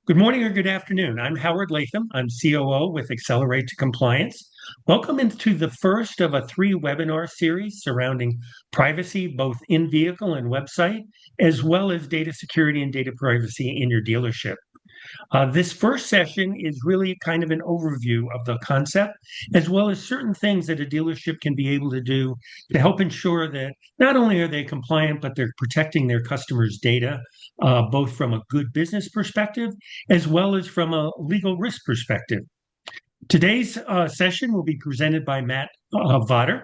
Good morning or good afternoon. I'm Howard Latham. I'm COO with Accelerate to Compliance. Welcome into the first of a three-webinar series surrounding privacy, both in vehicle and website, as well as data security and data privacy in your dealership. This first session is really kind of an overview of the concept, as well as certain things that a dealership can be able to do to help ensure that not only are they compliant, but they're protecting their customers' data, both from a good business perspective, as well as from a legal risk perspective. Today's session will be presented by Matt Vodder.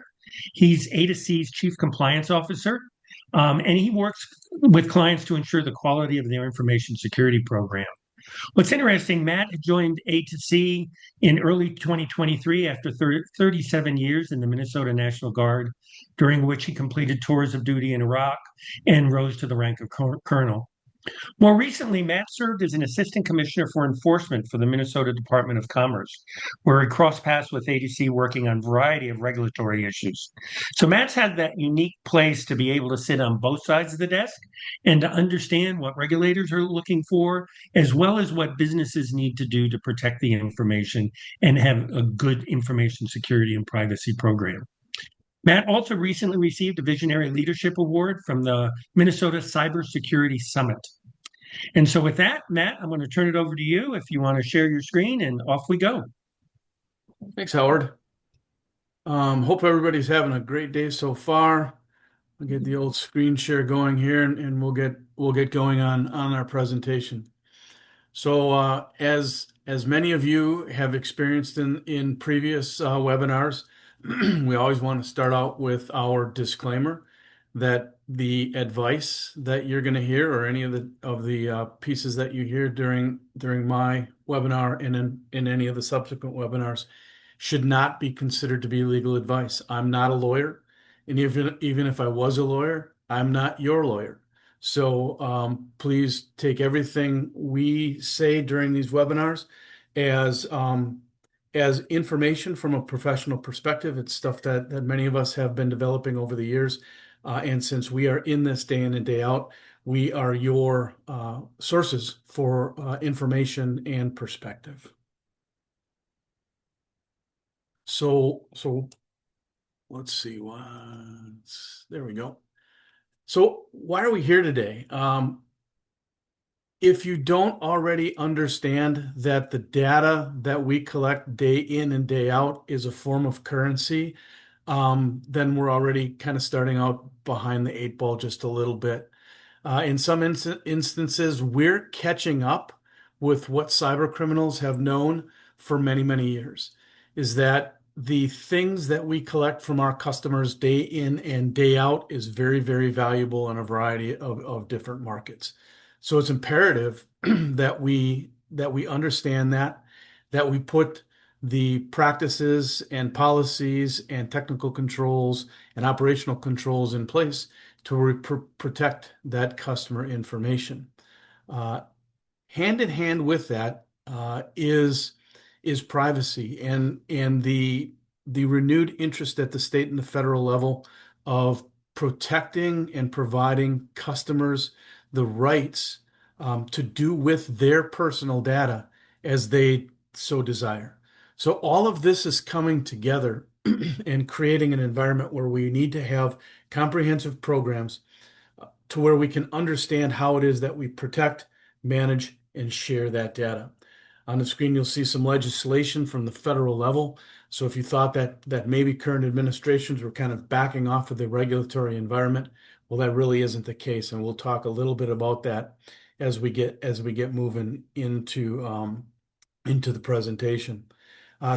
He's A2C's Chief Compliance Officer, and he works with clients to ensure the quality of their information security program. What's interesting, Matt joined A2C in early 2023 after 37 years in the Minnesota National Guard, during which he completed tours of duty in Iraq and rose to the rank of colonel. More recently, Matt served as an assistant commissioner for enforcement for the Minnesota Department of Commerce, where he crossed paths with A2C working on a variety of regulatory issues. So Matt's had that unique place to be able to sit on both sides of the desk and to understand what regulators are looking for, as well as what businesses need to do to protect the information and have a good information security and privacy program. Matt also recently received a Visionary Leadership Award from the Minnesota Cybersecurity Summit. And so with that, Matt, I'm going to turn it over to you if you want to share your screen, and off we go. Thanks, Howard. Hope everybody's having a great day so far. I'll get the old screen share going here, and we'll get going on our presentation. So, as many of you have experienced in previous webinars, we always want to start out with our disclaimer that the advice that you're going to hear, or any of the pieces that you hear during my webinar and in any of the subsequent webinars, should not be considered to be legal advice. I'm not a lawyer, and even if I was a lawyer, I'm not your lawyer. So please take everything we say during these webinars as information from a professional perspective. It's stuff that many of us have been developing over the years. And since we are in this day in and day out, we are your sources for information and perspective. So let's see. There we go. So why are we here today? If you don't already understand that the data that we collect day in and day out is a form of currency, then we're already kind of starting out behind the eight ball just a little bit. In some instances, we're catching up with what cyber criminals have known for many, many years, is that the things that we collect from our customers day in and day out is very, very valuable in a variety of different markets. So it's imperative that we understand that we put the practices and policies and technical controls and operational controls in place to protect that customer information. Hand in hand with that is privacy and the renewed interest at the state and the federal level of protecting and providing customers the rights to do with their personal data as they so desire. So all of this is coming together and creating an environment where we need to have comprehensive programs to where we can understand how it is that we protect, manage, and share that data. On the screen, you'll see some legislation from the federal level. So if you thought that maybe current administrations were kind of backing off of the regulatory environment, well, that really isn't the case. And we'll talk a little bit about that as we get moving into the presentation.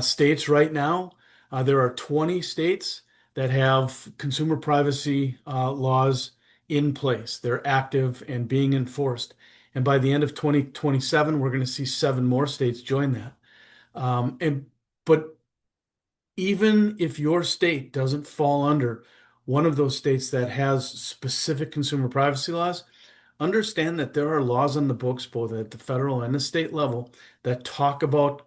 States right now, there are 20 states that have consumer privacy laws in place. They're active and being enforced. And by the end of 2027, we're going to see 7 more states join that. But even if your state doesn't fall under one of those states that has specific consumer privacy laws, understand that there are laws on the books, both at the federal and the state level, that talk about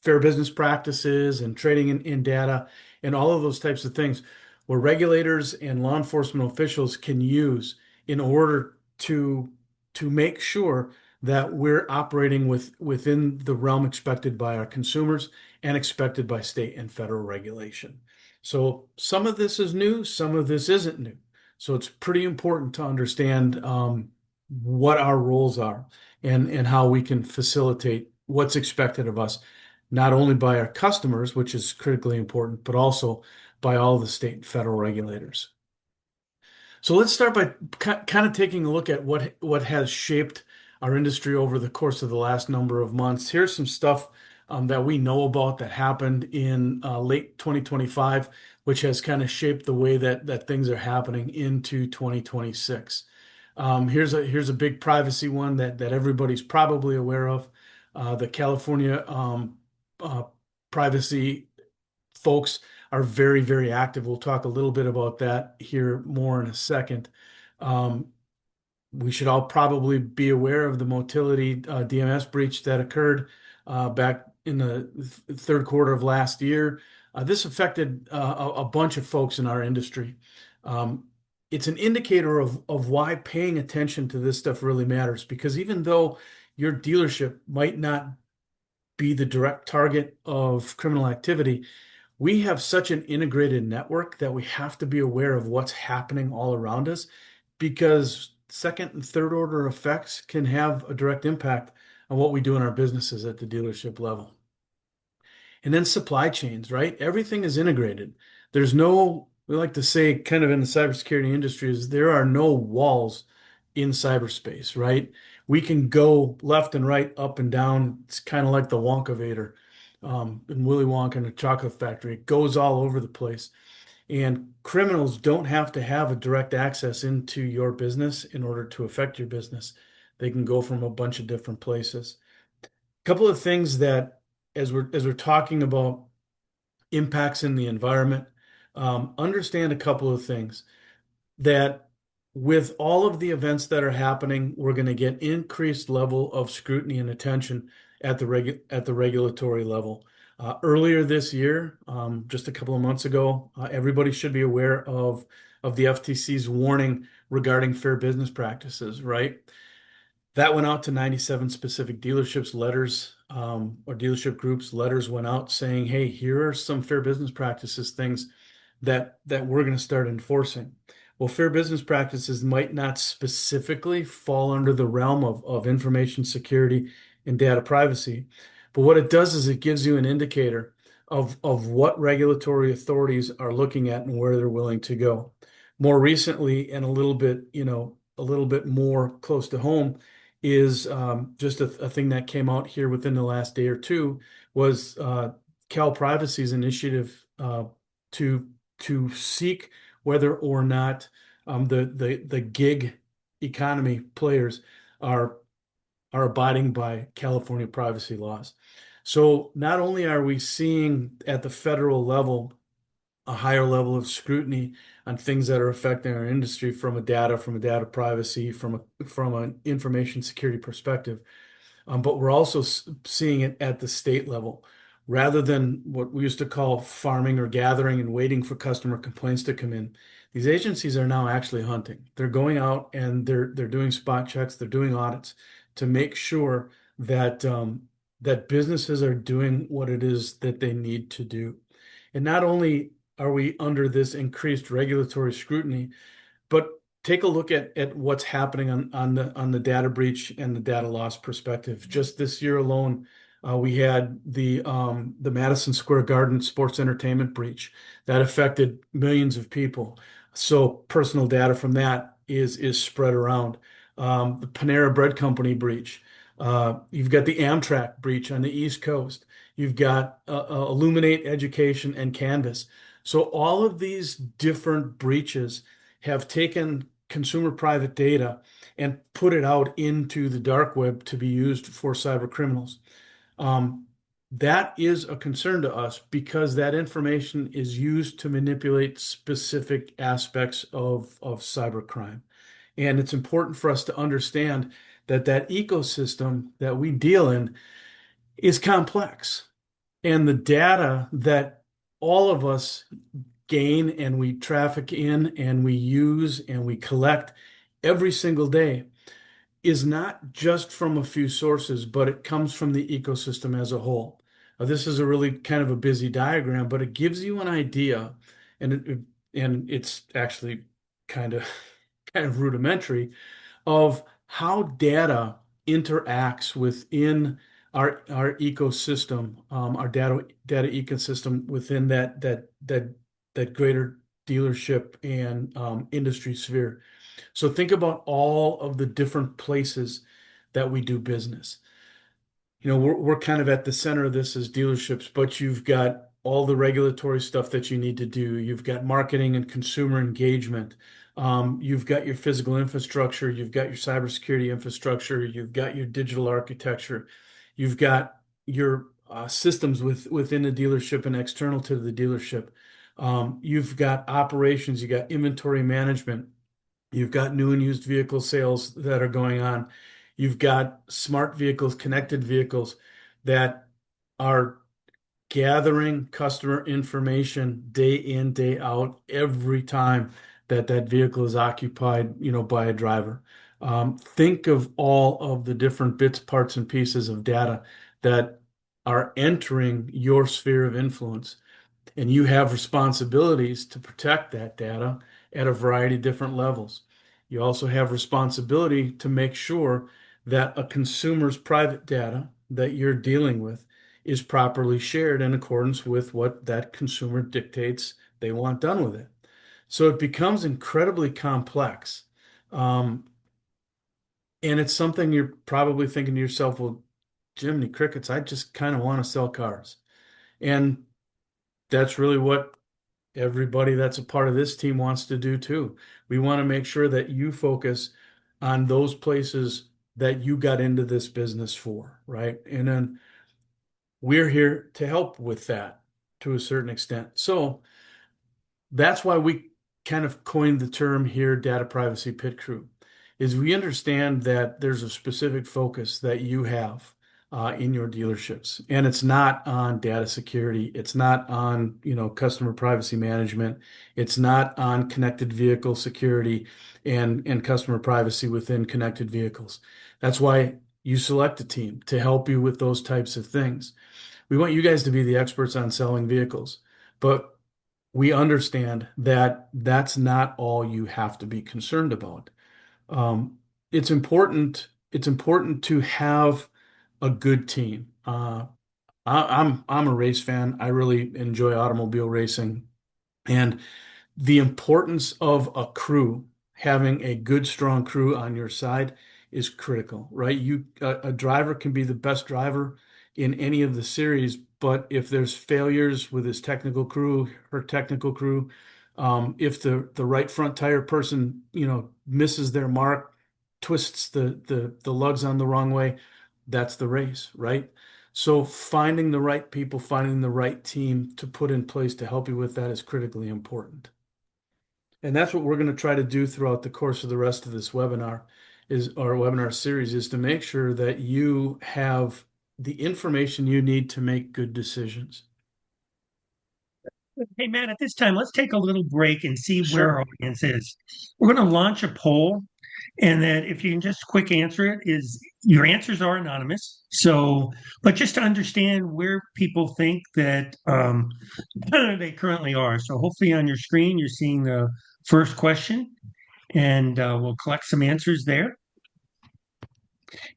fair business practices and trading in data and all of those types of things, where regulators and law enforcement officials can use in order to to make sure that we're operating within the realm expected by our consumers and expected by state and federal regulation. So some of this is new, some of this isn't new. So it's pretty important to understand what our roles are and how we can facilitate what's expected of us, not only by our customers, which is critically important, but also by all the state and federal regulators. So let's start by kind of taking a look at what has shaped our industry over the course of the last number of months. Here's some stuff that we know about that happened in late 2025, which has kind of shaped the way that things are happening into 2026. Here's a big privacy one that everybody's probably aware of. The California uh, privacy folks are very, very active. We'll talk a little bit about that here more in a second. Um, we should all probably be aware of the Motility DMS breach that occurred back in the third quarter of last year. This affected a bunch of folks in our industry. Um, it's an indicator of why paying attention to this stuff really matters, because even though your dealership might not be the direct target of criminal activity, we have such an integrated network that we have to be aware of what's happening all around us, because second and third order effects can have a direct impact on what we do in our businesses at the dealership level. And then supply chains, right? Everything is integrated. We like to say kind of in the cybersecurity industry, is there are no walls in cyberspace, right? We can go left and right, up and down. It's kind of like the Wonkavator in Willy Wonka and the Chocolate Factory. It goes all over the place. And criminals don't have to have a direct access into your business in order to affect your business. They can go from a bunch of different places. A couple of things that, as we're talking about impacts in the environment, understand a couple of things that with all of the events that are happening, we're going to get increased level of scrutiny and attention at the regulatory level. Earlier this year, just a couple of months ago, everybody should be aware of the FTC's warning regarding fair business practices, right? That went out to 97 specific dealerships, letters, or dealership groups, letters went out saying, hey, here are some fair business practices, things that we're going to start enforcing. Well, fair business practices might not specifically fall under the realm of information security and data privacy, but what it does is it gives you an indicator of what regulatory authorities are looking at and where they're willing to go. More recently, and a little bit more close to home, is just a thing that came out here within the last day or two, was Cal Privacy's initiative to seek whether or not the gig economy players are abiding by California privacy laws. So not only are we seeing at the federal level a higher level of scrutiny on things that are affecting our industry from a data privacy, from an information security perspective, but we're also seeing it at the state level. Rather than what we used to call farming or gathering and waiting for customer complaints to come in, these agencies are now actually hunting. They're going out and they're doing spot checks, they're doing audits to make sure that that businesses are doing what it is that they need to do. And not only are we under this increased regulatory scrutiny, but take a look at what's happening on the data breach and the data loss perspective. Just this year alone, we had the Madison Square Garden sports entertainment breach that affected millions of people. So personal data from that is spread around. The Panera Bread Company breach. You've got the Amtrak breach on the East Coast. You've got Illuminate Education and Canvas. So all of these different breaches have taken consumer private data and put it out into the dark web to be used for cyber criminals. That is a concern to us because that information is used to manipulate specific aspects of cybercrime. And it's important for us to understand that ecosystem that we deal in is complex. And the data that all of us gain and we traffic in and we use and we collect every single day is not just from a few sources, but it comes from the ecosystem as a whole. This is a really kind of a busy diagram, but it gives you an idea, and it's actually kind of kind of rudimentary of how data interacts within our ecosystem, our data ecosystem within that greater dealership and industry sphere. So think about all of the different places that we do business. We're kind of at the center of this as dealerships, but you've got all the regulatory stuff that you need to do. You've got marketing and consumer engagement. You've got your physical infrastructure. You've got your cybersecurity infrastructure. You've got your digital architecture. You've got your systems within the dealership and external to the dealership. You've got operations. You've got inventory management. You've got new and used vehicle sales that are going on. You've got smart vehicles, connected vehicles that are gathering customer information day in, day out, every time that vehicle is occupied, by a driver. Think of all of the different bits, parts, and pieces of data that are entering your sphere of influence. And you have responsibilities to protect that data at a variety of different levels. You also have responsibility to make sure that a consumer's private data that you're dealing with is properly shared in accordance with what that consumer dictates they want done with it. So it becomes incredibly complex. Um, and it's something you're probably thinking to yourself, well, Jiminy Crickets, I just kind of want to sell cars. And that's really what everybody that's a part of this team wants to do too. We want to make sure that you focus on those places that you got into this business for, right? And then we're here to help with that to a certain extent. So that's why we kind of coined the term here, data privacy pit crew, is we understand that there's a specific focus that you have in your dealerships, and it's not on data security, it's not on customer privacy management, it's not on connected vehicle security and customer privacy within connected vehicles. That's why you select a team to help you with those types of things. We want you guys to be the experts on selling vehicles, but we understand that that's not all you have to be concerned about. Um, it's important. It's important to have a good team. I'm a race fan. I really enjoy automobile racing, and the importance of a crew, having a good, strong crew on your side is critical, right? A driver can be the best driver in any of the series, but if there's failures with his technical crew, her technical crew, if the right front tire person, misses their mark, twists the lugs on the wrong way, that's the race, right? So finding the right people, finding the right team to put in place to help you with that is critically important. And that's what we're going to try to do throughout the course of the rest of this webinar is our webinar series is to make sure that you have the information you need to make good decisions. Hey, Matt, at this time, let's take a little break and see where our Sure. audience is. We're going to launch a poll, and that if you can just quick answer it, is your answers are anonymous. So, but just to understand where people think that they currently are. So, hopefully, on your screen, you're seeing the first question, and we'll collect some answers there.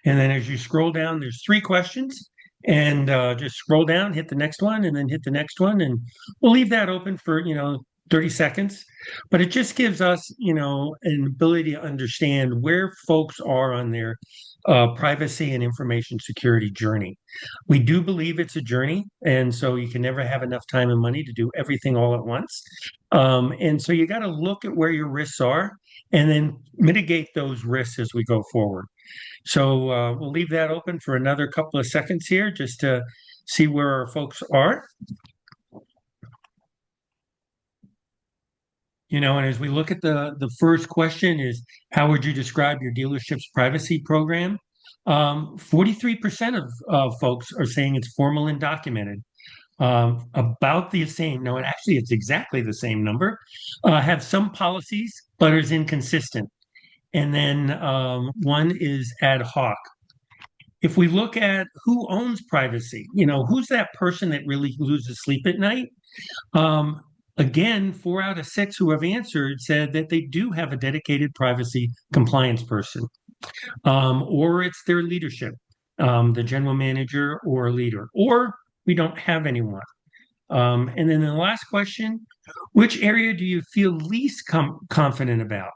And then as you scroll down, there's three questions. And just scroll down, hit the next one, and then hit the next one. And we'll leave that open for, 30 seconds. But it just gives us, an ability to understand where folks are on their privacy and information security journey. We do believe it's a journey. And so you can never have enough time and money to do everything all at once. And so you got to look at where your risks are and then mitigate those risks as we go forward. So we'll leave that open for another couple of seconds here just to see where our folks are. And as we look at the first question is, how would you describe your dealership's privacy program? 43% of folks are saying it's formal and documented. About the same, no, and actually it's exactly the same number, have some policies, but is inconsistent. and then one is ad hoc. If we look at who owns privacy, who's that person that really loses sleep at night? Um, Again, 4 out of 6 who have answered said that they do have a dedicated privacy compliance person, or it's their leadership, the general manager or leader, or we don't have anyone. And then the last question, which area do you feel least confident about?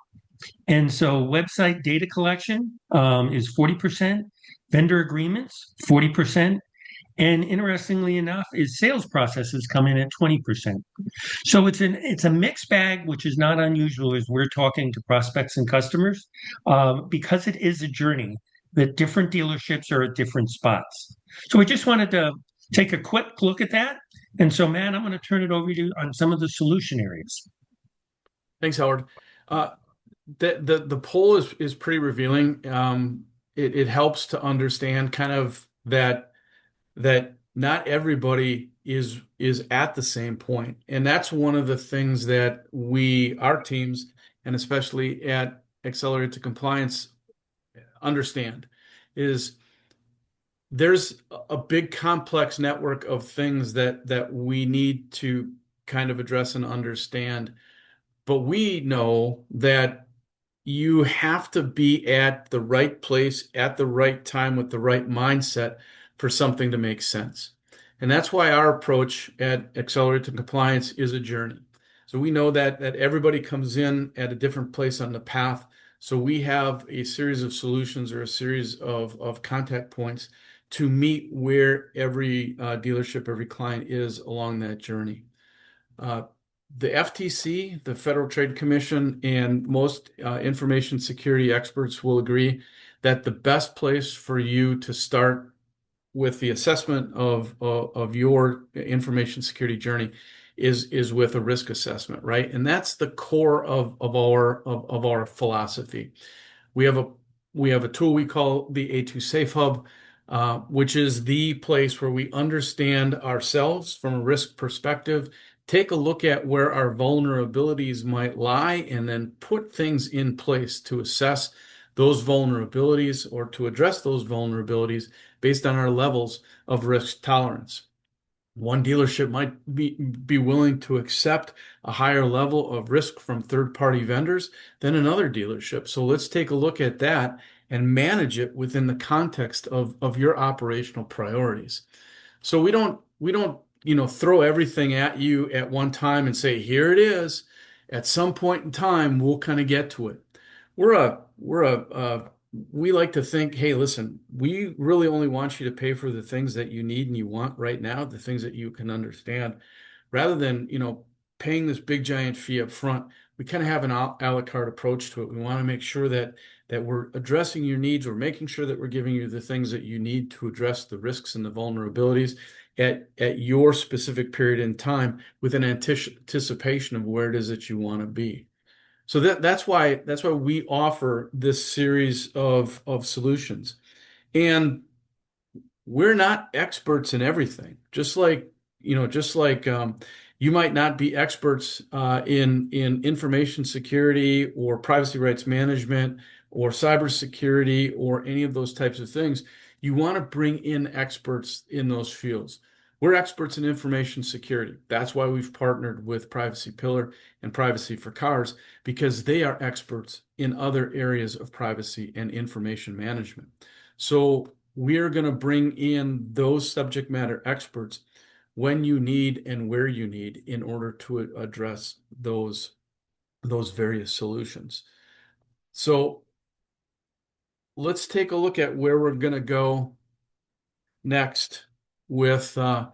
And so website data collection is 40%, vendor agreements, 40%, and interestingly enough, is sales processes come in at 20%. So it's a mixed bag, which is not unusual as we're talking to prospects and customers, because it is a journey that different dealerships are at different spots. So we just wanted to take a quick look at that. And so, Matt, I'm going to turn it over to you on some of the solution areas. Thanks, Howard. Uh, the poll is pretty revealing. It helps to understand kind of that not everybody is at the same point. And that's one of the things that our teams, and especially at Accelerate to Compliance, understand is there's a big complex network of things that we need to kind of address and understand. But we know that you have to be at the right place at the right time with the right mindset for something to make sense. And that's why our approach at Accelerate to Compliance is a journey. So we know that everybody comes in at a different place on the path. So we have a series of solutions or a series of contact points to meet where every dealership, every client is along that journey. The FTC, the Federal Trade Commission, and most information security experts will agree that the best place for you to start with the assessment of your information security journey is with a risk assessment, right? And that's the core of our philosophy. We have a tool we call the A2 Safe Hub, which is the place where we understand ourselves from a risk perspective, take a look at where our vulnerabilities might lie, and then put things in place to assess those vulnerabilities or to address those vulnerabilities based on our levels of risk tolerance. One dealership might be willing to accept a higher level of risk from third-party vendors than another dealership. So let's take a look at that and manage it within the context of your operational priorities. So we don't throw everything at you at one time and say, here it is. At some point in time, we'll kind of get to it. We like to think, hey, listen, we really only want you to pay for the things that you need and you want right now, the things that you can understand, rather than, paying this big giant fee up front. We kind of have an a la carte approach to it. We want to make sure that we're addressing your needs. We're making sure that we're giving you the things that you need to address the risks and the vulnerabilities at your specific period in time with an anticipation of where it is that you want to be. So that's why we offer this series of solutions. And we're not experts in everything. Just like you might not be experts in information security or privacy rights management or cybersecurity or any of those types of things. You want to bring in experts in those fields. We're experts in information security. That's why we've partnered with Privacy Pillar and Privacy for Cars, because they are experts in other areas of privacy and information management. So we're going to bring in those subject matter experts when you need and where you need in order to address those various solutions. So let's take a look at where we're going to go next with our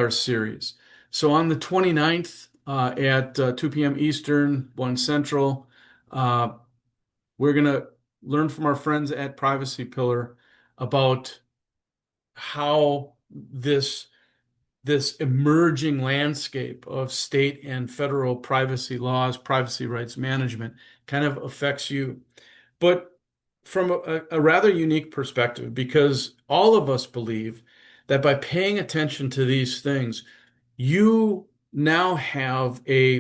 series. So on the 29th at 2 p.m. Eastern, 1 Central, we're going to learn from our friends at Privacy Pillar about how this emerging landscape of state and federal privacy laws, privacy rights management kind of affects you. But from a rather unique perspective, because all of us believe that by paying attention to these things, you now have a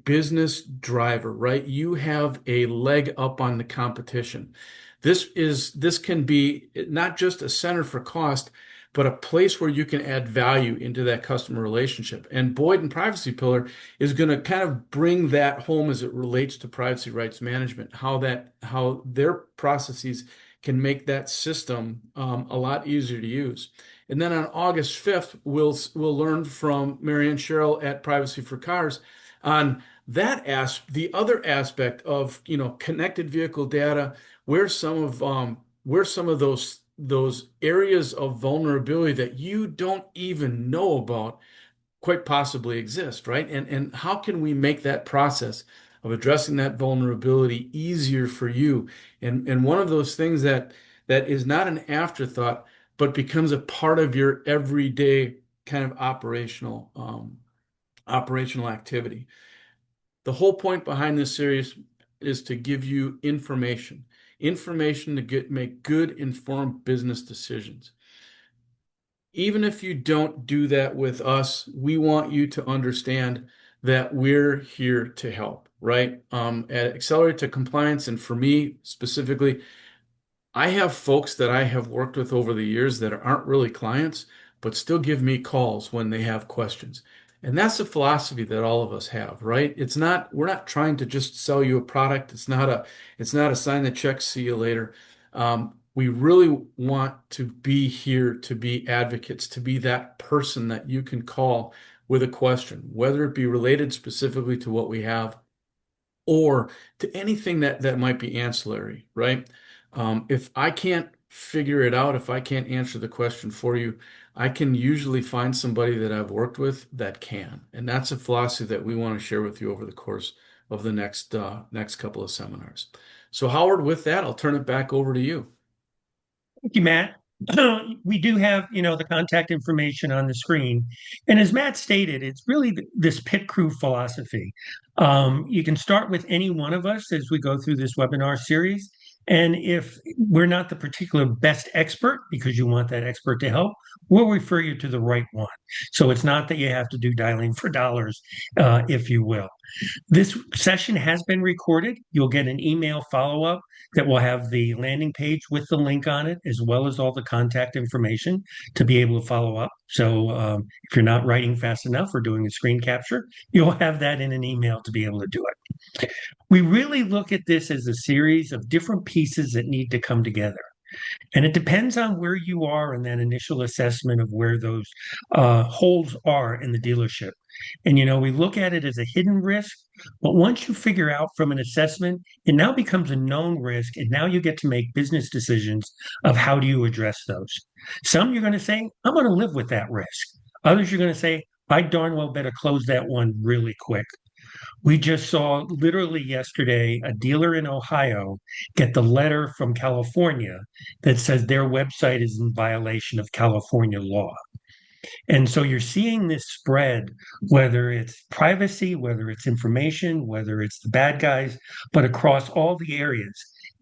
business driver, right? You have a leg up on the competition. This can be not just a center for cost, but a place where you can add value into that customer relationship. And Boyd and Privacy Pillar is going to kind of bring that home as it relates to privacy rights management, how their processes can make that system a lot easier to use. And then on August 5th, we'll learn from Marianne Sherrill at Privacy for Cars on the other aspect of, connected vehicle data, where some of those areas of vulnerability that you don't even know about quite possibly exist, right? And how can we make that process of addressing that vulnerability easier for you? And one of those things that is not an afterthought, but becomes a part of your everyday kind of operational activity. The whole point behind this series is to give you information to make good informed business decisions. Even if you don't do that with us, we want you to understand that we're here to help, right? At Accelerate to Compliance, and for me specifically, I have folks that I have worked with over the years that aren't really clients, but still give me calls when they have questions. And that's the philosophy that all of us have, right? We're not trying to just sell you a product. It's not a sign the check, see you later. We really want to be here to be advocates, to be that person that you can call with a question, whether it be related specifically to what we have or to anything that might be ancillary, right? If I can't figure it out, if I can't answer the question for you, I can usually find somebody that I've worked with that can. And that's a philosophy that we want to share with you over the course of the next couple of seminars. So Howard, with that, I'll turn it back over to you. Thank you, Matt. We do have, the contact information on the screen. And as Matt stated, it's really this pit crew philosophy. You can start with any one of us as we go through this webinar series. And if we're not the particular best expert, because you want that expert to help, we'll refer you to the right one. So it's not that you have to do dialing for dollars, if you will. This session has been recorded. You'll get an email follow-up that will have the landing page with the link on it, as well as all the contact information to be able to follow up. So if you're not writing fast enough or doing a screen capture, you'll have that in an email to be able to do it. We really look at this as a series of different pieces that need to come together. And it depends on where you are in that initial assessment of where those holes are in the dealership. And, we look at it as a hidden risk, but once you figure out from an assessment, it now becomes a known risk. And now you get to make business decisions of how do you address those. Some you're going to say, I'm going to live with that risk. Others you're going to say, I darn well better close that one really quick. We just saw literally yesterday a dealer in Ohio get the letter from California that says their website is in violation of California law. And so you're seeing this spread, whether it's privacy, whether it's information, whether it's the bad guys, but across all the areas.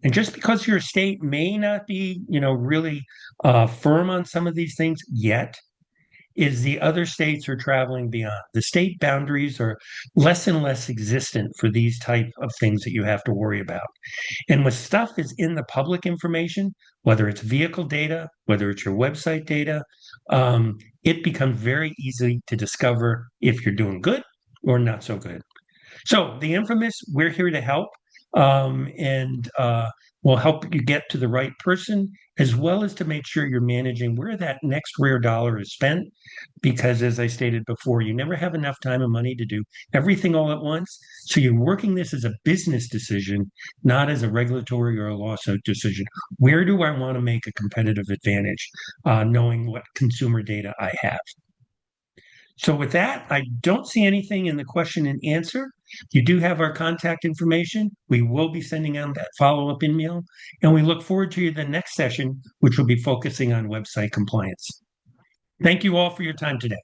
And just because your state may not be, really firm on some of these things yet, is the other states are traveling beyond. The state boundaries are less and less existent for these type of things that you have to worry about. And when stuff is in the public information, whether it's vehicle data, whether it's your website data, it becomes very easy to discover if you're doing good or not so good. So the infamous, we're here to help, and we'll help you get to the right person, as well as to make sure you're managing where that next rare dollar is spent. Because as I stated before, you never have enough time and money to do everything all at once. So you're working this as a business decision, not as a regulatory or a lawsuit decision. Where do I want to make a competitive advantage, knowing what consumer data I have? So with that, I don't see anything in the question and answer. You do have our contact information. We will be sending out that follow-up email, and we look forward to the next session, which will be focusing on website compliance. Thank you all for your time today.